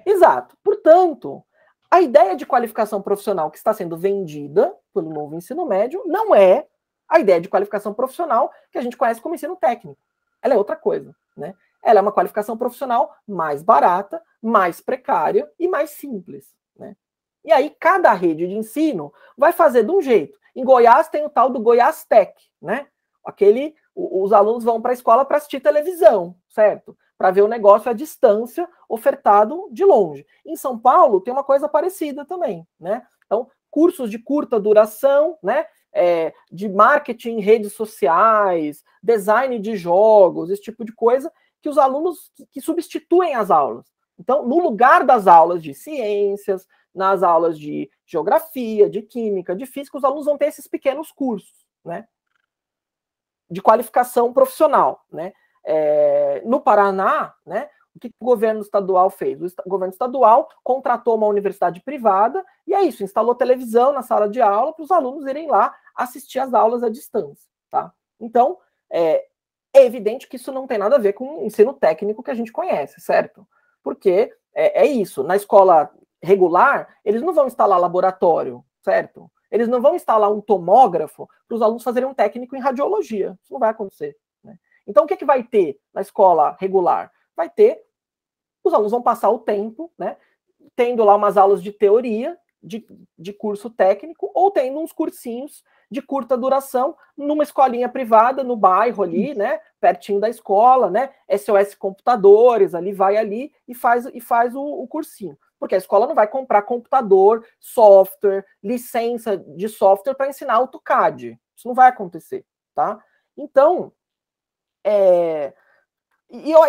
Exato. Portanto, a ideia de qualificação profissional que está sendo vendida pelo novo ensino médio não é a ideia de qualificação profissional que a gente conhece como ensino técnico. Ela é outra coisa, né? Ela é uma qualificação profissional mais barata, mais precária e mais simples, né? E aí cada rede de ensino vai fazer de um jeito. Em Goiás tem o tal do Goiás Tech, né? Os alunos vão para a escola para assistir televisão, certo? Para ver o negócio à distância, ofertado de longe. Em São Paulo tem uma coisa parecida também, né? Então, cursos de curta duração, né? De marketing em redes sociais, design de jogos, esse tipo de coisa, que os alunos que substituem as aulas. Então, no lugar das aulas de ciências, nas aulas de geografia, de química, de física, os alunos vão ter esses pequenos cursos, né, de qualificação profissional, né? No Paraná, né, o que o governo estadual fez? O governo estadual contratou uma universidade privada e é isso, instalou televisão na sala de aula para os alunos irem lá assistir as aulas à distância, tá? Então, é evidente que isso não tem nada a ver com o ensino técnico que a gente conhece, certo? Porque é isso, na escola regular, eles não vão instalar laboratório, certo? Eles não vão instalar um tomógrafo para os alunos fazerem um técnico em radiologia. Isso não vai acontecer, né? Então, o que vai ter na escola regular? Vai ter, os alunos vão passar o tempo, né, tendo lá umas aulas de teoria, de curso técnico, ou tendo uns cursinhos de curta duração numa escolinha privada, no bairro ali, né, pertinho da escola, né, SOS Computadores, vai ali e faz o cursinho. Porque a escola não vai comprar computador, software, licença de software para ensinar AutoCAD. Isso não vai acontecer, tá? Então, é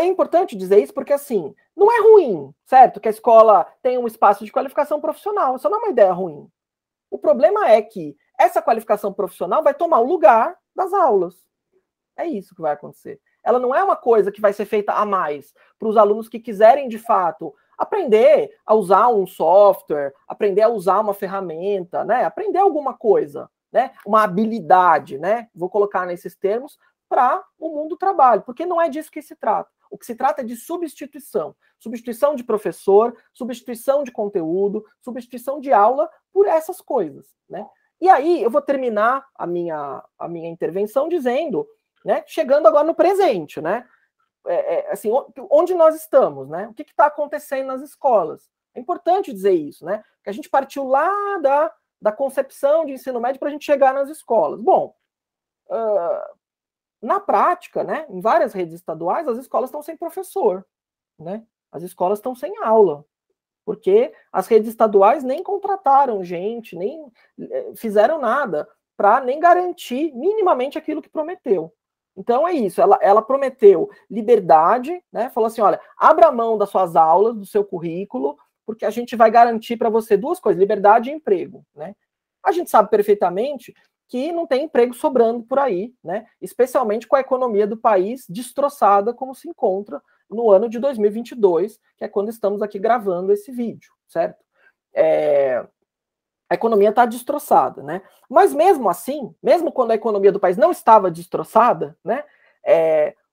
importante dizer isso porque, assim, não é ruim, certo? Que a escola tenha um espaço de qualificação profissional. Isso não é uma ideia ruim. O problema é que essa qualificação profissional vai tomar o lugar das aulas. É isso que vai acontecer. Ela não é uma coisa que vai ser feita a mais para os alunos que quiserem, de fato, aprender a usar um software, aprender a usar uma ferramenta, né? Aprender alguma coisa. né, uma habilidade, né, vou colocar nesses termos, para o mundo do trabalho, porque não é disso que se trata. O que se trata é de substituição. Substituição de professor, substituição de conteúdo, substituição de aula por essas coisas, né? E aí eu vou terminar a minha intervenção dizendo, né, chegando agora no presente, né? Assim, onde nós estamos, né? O que está acontecendo nas escolas? É importante dizer isso, né? Que a gente partiu lá da concepção de ensino médio para a gente chegar nas escolas. Bom, na prática, né, em várias redes estaduais, as escolas estão sem professor, né? As escolas estão sem aula, porque as redes estaduais nem contrataram gente, nem fizeram nada para nem garantir minimamente aquilo que prometeu. Então é isso, ela prometeu liberdade, né? Falou assim, olha, abra mão das suas aulas, do seu currículo, porque a gente vai garantir para você duas coisas, liberdade e emprego, né? A gente sabe perfeitamente que não tem emprego sobrando por aí, né? Especialmente com a economia do país destroçada como se encontra no ano de 2022, que é quando estamos aqui gravando esse vídeo, certo? A economia está destroçada, né? Mas mesmo assim, mesmo quando a economia do país não estava destroçada, né?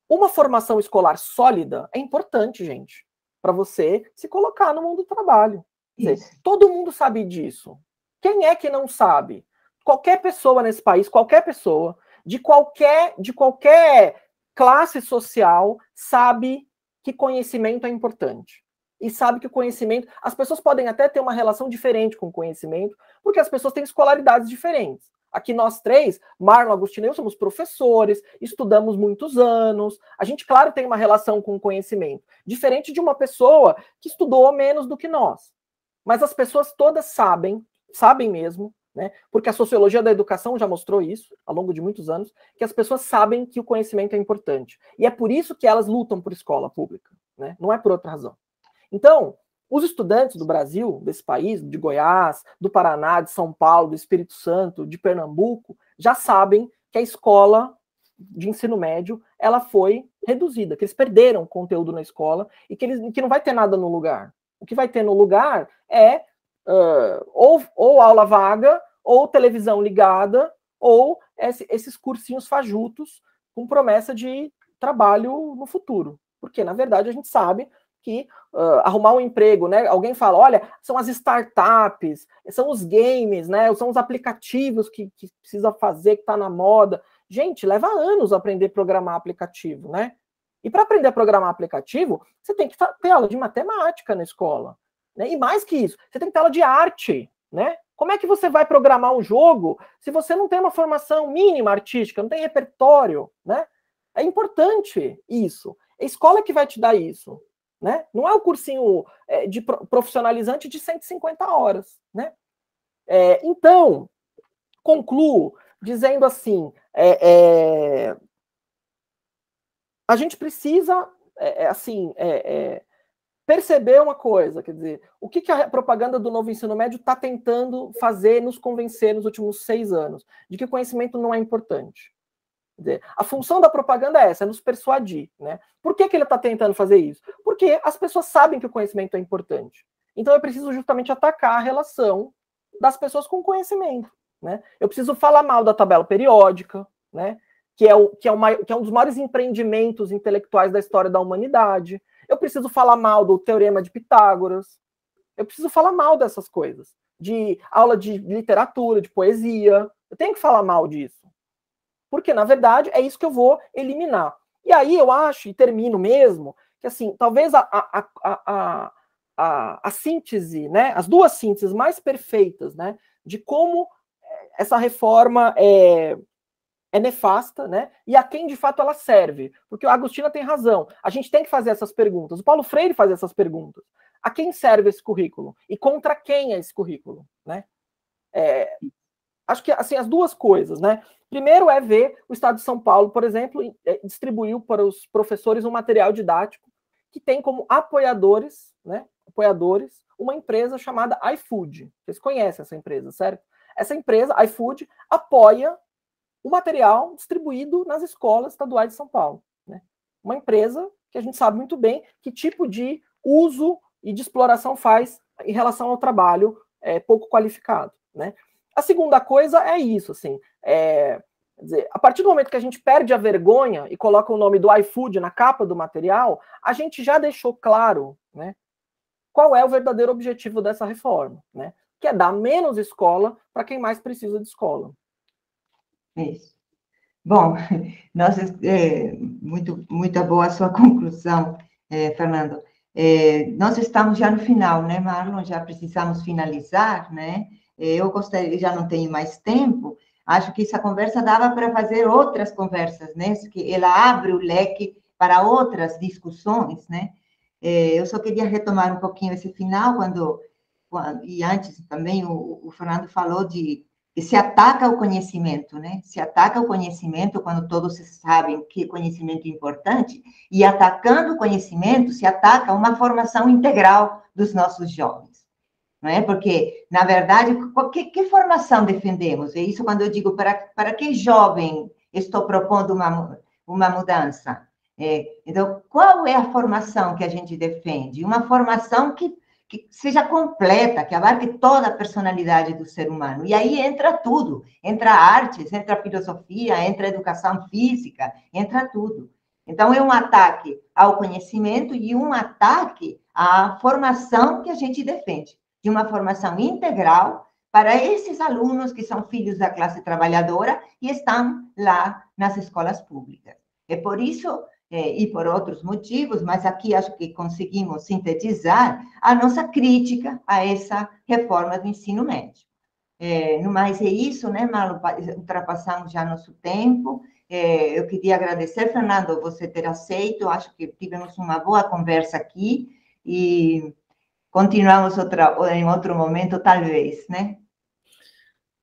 Uma formação escolar sólida é importante, gente, para você se colocar no mundo do trabalho. Quer dizer, todo mundo sabe disso. Quem é que não sabe? Qualquer pessoa nesse país, qualquer pessoa, de qualquer classe social, sabe que conhecimento é importante. E sabe que o conhecimento... As pessoas podem até ter uma relação diferente com o conhecimento, porque as pessoas têm escolaridades diferentes. Aqui nós três, Marlon, Agostinho e eu, somos professores, estudamos muitos anos. A gente, claro, tem uma relação com o conhecimento, diferente de uma pessoa que estudou menos do que nós. Mas as pessoas todas sabem mesmo, né? Porque a sociologia da educação já mostrou isso, ao longo de muitos anos, que as pessoas sabem que o conhecimento é importante. E é por isso que elas lutam por escola pública, né? Não é por outra razão. Então, os estudantes do Brasil, desse país, de Goiás, do Paraná, de São Paulo, do Espírito Santo, de Pernambuco, já sabem que a escola de ensino médio ela foi reduzida, que eles perderam conteúdo na escola e que não vai ter nada no lugar. O que vai ter no lugar é ou aula vaga, ou televisão ligada, ou esses cursinhos fajutos com promessa de trabalho no futuro. Porque, na verdade, a gente sabe que arrumar um emprego, né? Alguém fala, olha, são as startups, são os games, né? São os aplicativos que precisa fazer, que está na moda. Gente, leva anos aprender a programar aplicativo, né? E para aprender a programar aplicativo, você tem que ter aula de matemática na escola. Né? E mais que isso, você tem que ter aula de arte, né? Como é que você vai programar um jogo se você não tem uma formação mínima artística, não tem repertório, né? É importante isso. A escola que vai te dar isso, né? Não é o cursinho de profissionalizante de 150 horas, né? Então, concluo dizendo assim, a gente precisa, perceber uma coisa, quer dizer, o que a propaganda do novo ensino médio está tentando fazer, nos convencer nos últimos 6 anos, de que o conhecimento não é importante. Quer dizer, a função da propaganda é essa, é nos persuadir, né? Por que ele está tentando fazer isso? Porque as pessoas sabem que o conhecimento é importante. Então eu preciso justamente atacar a relação das pessoas com o conhecimento, né? Eu preciso falar mal da tabela periódica, né? Que é um dos maiores empreendimentos intelectuais da história da humanidade. Eu preciso falar mal do Teorema de Pitágoras. Eu preciso falar mal dessas coisas. De aula de literatura, de poesia. Eu tenho que falar mal disso. Porque, na verdade, é isso que eu vou eliminar. E aí eu acho, e termino mesmo, que assim, talvez a síntese, né, as duas sínteses mais perfeitas, né, de como essa reforma é nefasta, né? E a quem de fato ela serve. Porque o Agostina tem razão. A gente tem que fazer essas perguntas. O Paulo Freire faz essas perguntas. A quem serve esse currículo? E contra quem é esse currículo? Né? Acho que assim, as duas coisas, né? Primeiro é ver o Estado de São Paulo, por exemplo, distribuiu para os professores um material didático que tem como apoiadores, né? Apoiadores, uma empresa chamada iFood. Vocês conhecem essa empresa, certo? Essa empresa, iFood, apoia o material distribuído nas escolas estaduais de São Paulo. Né? Uma empresa que a gente sabe muito bem que tipo de uso e de exploração faz em relação ao trabalho pouco qualificado. Né? A segunda coisa é isso, assim, quer dizer, a partir do momento que a gente perde a vergonha e coloca o nome do iFood na capa do material, a gente já deixou claro, né, qual é o verdadeiro objetivo dessa reforma, né, que é dar menos escola para quem mais precisa de escola. Isso. Bom, nós, muito boa a sua conclusão, Fernando. Nós estamos já no final, né, Marlon? Já precisamos finalizar, né? Eu gostaria, já não tenho mais tempo, acho que essa conversa dava para fazer outras conversas, né? Que ela abre o leque para outras discussões, né? Eu só queria retomar um pouquinho esse final, e antes também o Fernando falou de que se ataca o conhecimento, né? Se ataca o conhecimento quando todos sabem que conhecimento é importante, e atacando o conhecimento, se ataca uma formação integral dos nossos jovens, não é? Porque, na verdade, que formação defendemos? É isso quando eu digo, para que jovem estou propondo uma mudança? Então, qual é a formação que a gente defende? Uma formação que seja completa, que abarque toda a personalidade do ser humano. E aí entra tudo, entra artes, entra filosofia, entra educação física, entra tudo. Então, é um ataque ao conhecimento e um ataque à formação que a gente defende, de uma formação integral para esses alunos que são filhos da classe trabalhadora e estão lá nas escolas públicas. É por isso e por outros motivos, mas aqui acho que conseguimos sintetizar a nossa crítica a essa reforma do ensino médio. No mais é isso, né, Marlon? Ultrapassamos já nosso tempo. Eu queria agradecer, Fernando, você ter aceito. Acho que tivemos uma boa conversa aqui e continuamos em outro momento, talvez, né?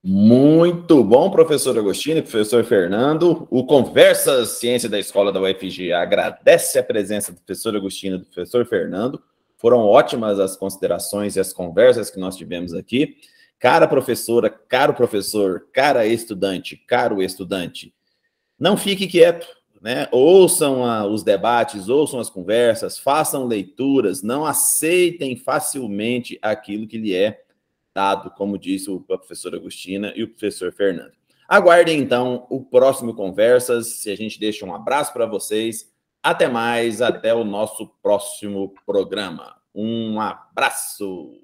Muito bom, professor Agostinho e professor Fernando. O Conversas Ciência da Escola da UFG agradece a presença do professor Agostinho e do professor Fernando. Foram ótimas as considerações e as conversas que nós tivemos aqui. Cara professora, caro professor, cara estudante, caro estudante, não fique quieto, né? Ouçam os debates, ouçam as conversas, façam leituras, não aceitem facilmente aquilo que lhe é dado, como disse o professor Agostina e o professor Fernando. Aguardem, então, o próximo Conversas, se a gente deixa um abraço para vocês. Até mais, até o nosso próximo programa. Um abraço!